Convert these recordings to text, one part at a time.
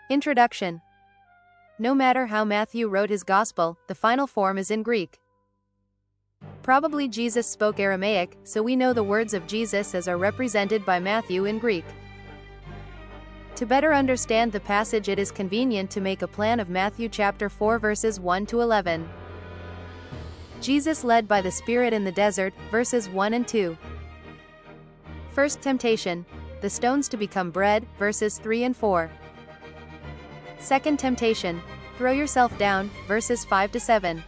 Introduction. No matter how Matthew wrote his gospel, the final form is in Greek. Probably Jesus spoke Aramaic, so we know the words of Jesus as are represented by Matthew in Greek. To better understand the passage, it is convenient to make a plan of Matthew chapter 4 verses 1 to 11. Jesus led by the Spirit in the desert, verses 1 and 2. First temptation, the stones to become bread, verses 3 and 4. Second temptation, throw yourself down, verses 5 to 7.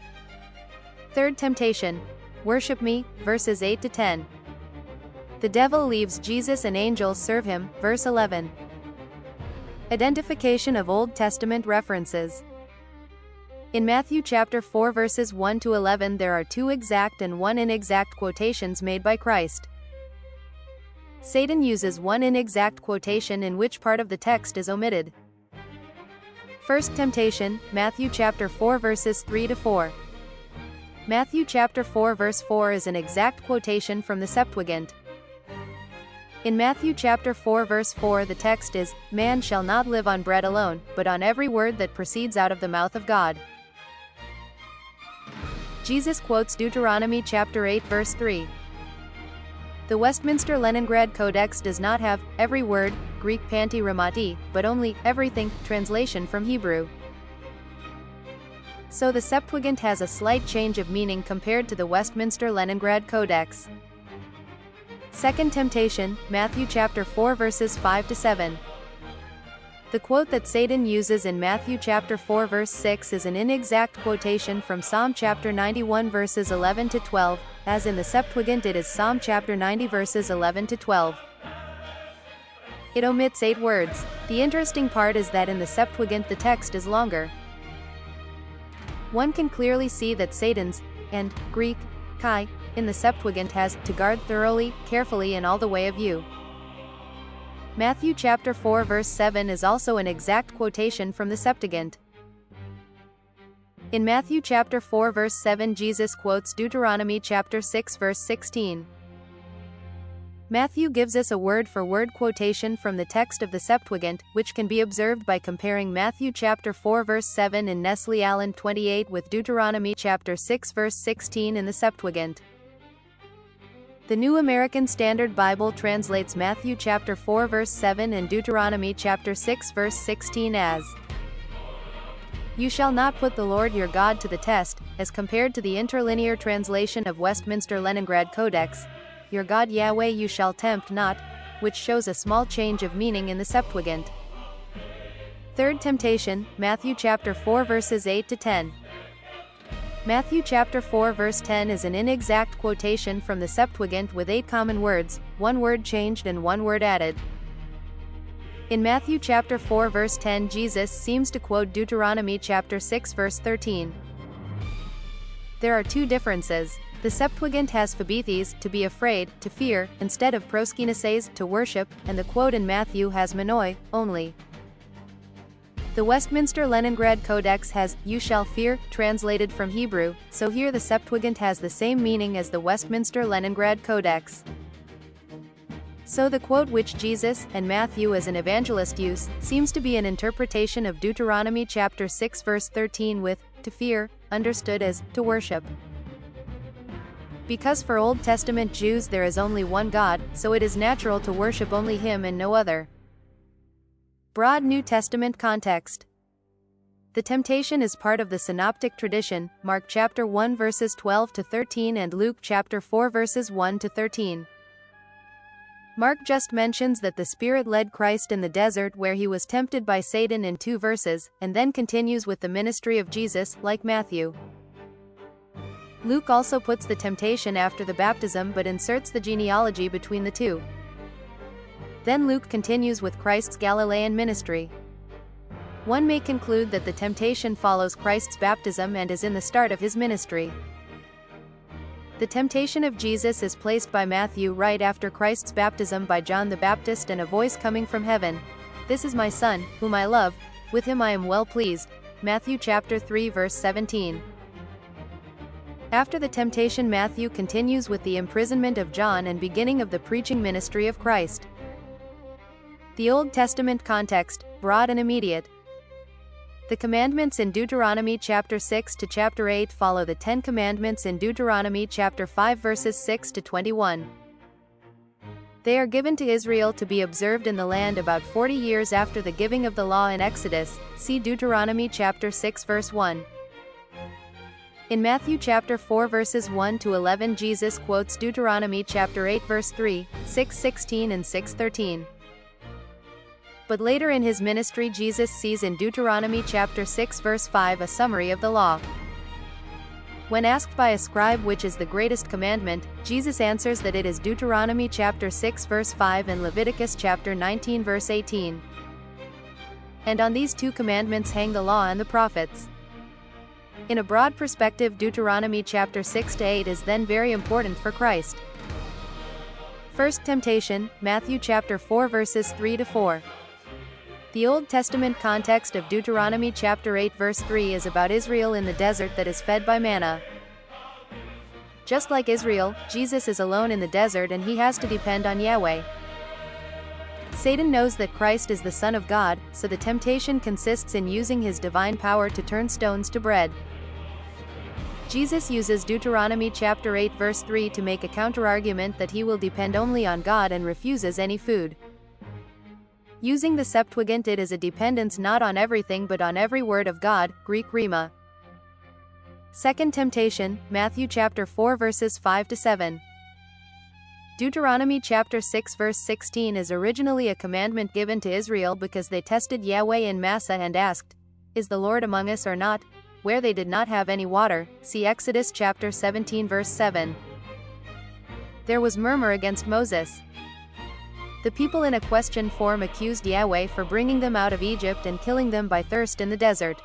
Third temptation, worship me, verses 8 to 10. The devil leaves Jesus and angels serve him, verse 11. Identification of Old Testament references. In Matthew chapter 4 verses 1 to 11 there are two exact and one inexact quotations made by Christ. Satan uses one inexact quotation in which part of the text is omitted. First temptation, Matthew chapter 4 verses 3 to 4. Matthew chapter 4 verse 4 is an exact quotation from the Septuagint. In Matthew chapter 4 verse 4 the text is, "Man shall not live on bread alone, but on every word that proceeds out of the mouth of God." Jesus quotes Deuteronomy chapter 8 verse 3. The Westminster Leningrad Codex does not have every word, Greek panti rhamati, but only everything translation from Hebrew. So the Septuagint has a slight change of meaning compared to the Westminster Leningrad Codex. Second temptation, Matthew chapter 4 verses 5 to 7. The quote that Satan uses in Matthew chapter 4 verse 6 is an inexact quotation from Psalm chapter 91 verses 11 to 12, as in the Septuagint it is Psalm chapter 90 verses 11 to 12. It omits 8 words. The interesting part is that in the Septuagint the text is longer. One can clearly see that Satan's, and Greek, kai, in the Septuagint has to guard thoroughly, carefully in all the way of you. Matthew chapter 4 verse 7 is also an exact quotation from the Septuagint. In Matthew chapter 4 verse 7 Jesus quotes Deuteronomy chapter 6 verse 16. Matthew gives us a word-for-word quotation from the text of the Septuagint, which can be observed by comparing Matthew chapter 4 verse 7 in Nestle Allen 28 with Deuteronomy chapter 6 verse 16 in the Septuagint. The New American Standard Bible translates Matthew chapter 4 verse 7 and Deuteronomy chapter 6 verse 16 as, "You shall not put the Lord your God to the test," as compared to the interlinear translation of Westminster Leningrad Codex, "Your God Yahweh you shall tempt not," which shows a small change of meaning in the Septuagint. Third temptation, Matthew chapter 4 verses 8 to 10. Matthew chapter 4 verse 10 is an inexact quotation from the Septuagint with 8 common words, 1 word changed and 1 word added. In Matthew chapter 4 verse 10 Jesus seems to quote Deuteronomy chapter 6 verse 13. There are 2 differences. The Septuagint has phobethes, to be afraid, to fear, instead of proskineses, to worship, and the quote in Matthew has menoi, only. The Westminster Leningrad Codex has, "You shall fear," translated from Hebrew, so here the Septuagint has the same meaning as the Westminster Leningrad Codex. So the quote which Jesus and Matthew as an evangelist use, seems to be an interpretation of Deuteronomy chapter 6 verse 13 with, "to fear," understood as, "to worship." Because for Old Testament Jews there is only one God, so it is natural to worship only Him and no other. Broad New Testament context. The temptation is part of the synoptic tradition, Mark chapter 1 verses 12 to 13 and Luke chapter 4 verses 1 to 13. Mark just mentions that the Spirit led Christ in the desert where he was tempted by Satan in 2 verses, and then continues with the ministry of Jesus, like Matthew. Luke also puts the temptation after the baptism but inserts the genealogy between the two. Then Luke continues with Christ's Galilean ministry. One may conclude that the temptation follows Christ's baptism and is in the start of his ministry. The temptation of Jesus is placed by Matthew right after Christ's baptism by John the Baptist and a voice coming from heaven, "This is my Son, whom I love, with him I am well pleased." Matthew chapter 3 verse 17. After the temptation Matthew continues with the imprisonment of John and beginning of the preaching ministry of Christ. The Old Testament context, broad and immediate. The commandments in Deuteronomy chapter 6 to chapter 8 follow the 10 commandments in Deuteronomy chapter 5 verses 6 to 21. They are given to Israel to be observed in the land about 40 years after the giving of the law in Exodus. See Deuteronomy chapter 6 verse 1. In Matthew chapter 4 verses 1 to 11, Jesus quotes Deuteronomy chapter 8 verse 3, 6:16 and 6:13. But later in his ministry Jesus sees in Deuteronomy chapter 6 verse 5 a summary of the law. When asked by a scribe which is the greatest commandment, Jesus answers that it is Deuteronomy chapter 6 verse 5 and Leviticus chapter 19 verse 18. And on these two commandments hang the law and the prophets. In a broad perspective, Deuteronomy chapter 6 to 8 is then very important for Christ. First temptation, Matthew chapter 4 verses 3 to 4. The Old Testament context of Deuteronomy chapter 8 verse 3 is about Israel in the desert that is fed by manna. Just like Israel, Jesus is alone in the desert and he has to depend on Yahweh. Satan knows that Christ is the Son of God, so the temptation consists in using his divine power to turn stones to bread. Jesus uses Deuteronomy chapter 8 verse 3 to make a counterargument that he will depend only on God and refuses any food. Using the Septuagint, it is a dependence not on everything but on every word of God, Greek rhema. Second temptation, Matthew chapter 4 verses 5 to 7. Deuteronomy chapter 6 verse 16 is originally a commandment given to Israel because they tested Yahweh in Massah and asked, "Is the Lord among us or not?" where they did not have any water. See Exodus chapter 17 verse 7. There was murmur against Moses. The people in a question form accused Yahweh for bringing them out of Egypt and killing them by thirst in the desert.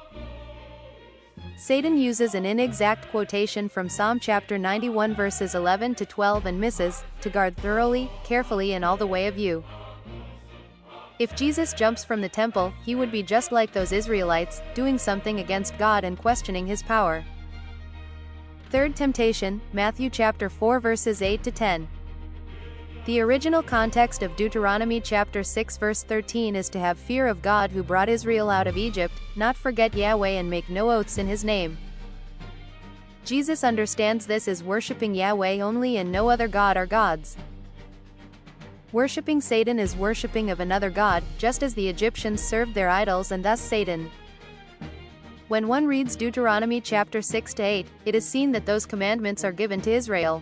Satan uses an inexact quotation from Psalm chapter 91 verses 11 to 12 and misses, "to guard thoroughly, carefully in all the way of you." If Jesus jumps from the temple, he would be just like those Israelites, doing something against God and questioning his power. Third temptation, Matthew chapter 4 verses 8 to 10. The original context of Deuteronomy chapter 6 verse 13 is to have fear of God who brought Israel out of Egypt, not forget Yahweh and make no oaths in his name. Jesus understands this as worshipping Yahweh only and no other god or gods. Worshipping Satan is worshipping of another god, just as the Egyptians served their idols and thus Satan. When one reads Deuteronomy chapter 6 to 8, it is seen that those commandments are given to Israel.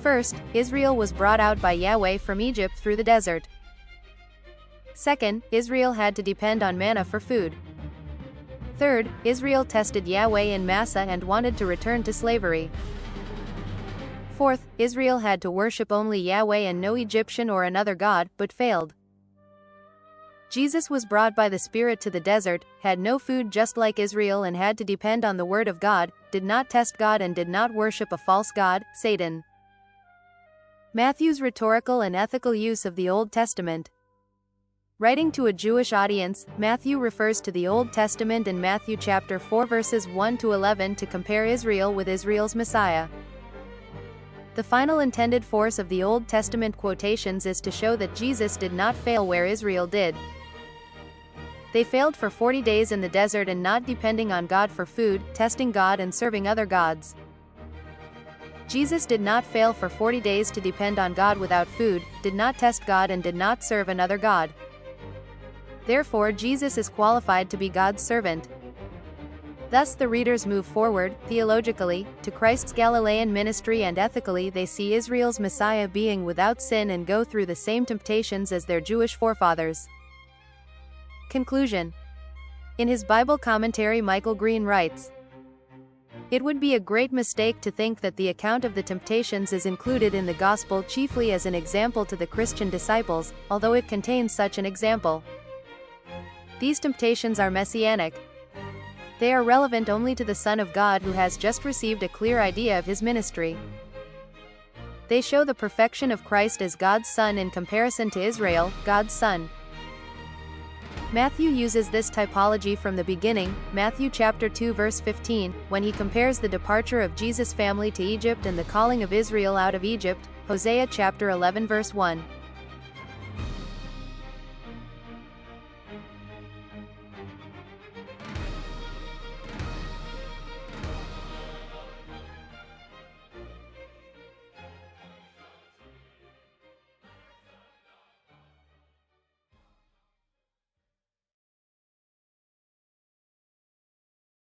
First, Israel was brought out by Yahweh from Egypt through the desert. Second, Israel had to depend on manna for food. Third, Israel tested Yahweh in Massah and wanted to return to slavery. Fourth, Israel had to worship only Yahweh and no Egyptian or another god, but failed. Jesus was brought by the Spirit to the desert, had no food just like Israel and had to depend on the word of God, did not test God and did not worship a false god, Satan. Matthew's rhetorical and ethical use of the Old Testament. Writing to a Jewish audience, Matthew refers to the Old Testament in Matthew chapter 4 verses 1 to 11 to compare Israel with Israel's Messiah. The final intended force of the Old Testament quotations is to show that Jesus did not fail where Israel did. They failed for 40 days in the desert and not depending on God for food, testing God and serving other gods. Jesus did not fail for 40 days to depend on God without food, did not test God and did not serve another god. Therefore, Jesus is qualified to be God's servant. Thus the readers move forward, theologically, to Christ's Galilean ministry and ethically they see Israel's Messiah being without sin and go through the same temptations as their Jewish forefathers. Conclusion. In his Bible commentary, Michael Green writes, "It would be a great mistake to think that the account of the temptations is included in the Gospel chiefly as an example to the Christian disciples, although it contains such an example. These temptations are messianic. They are relevant only to the Son of God who has just received a clear idea of his ministry. They show the perfection of Christ as God's Son in comparison to Israel, God's Son." Matthew uses this typology from the beginning, Matthew chapter 2 verse 15, when he compares the departure of Jesus' family to Egypt and the calling of Israel out of Egypt, Hosea chapter 11 verse 1.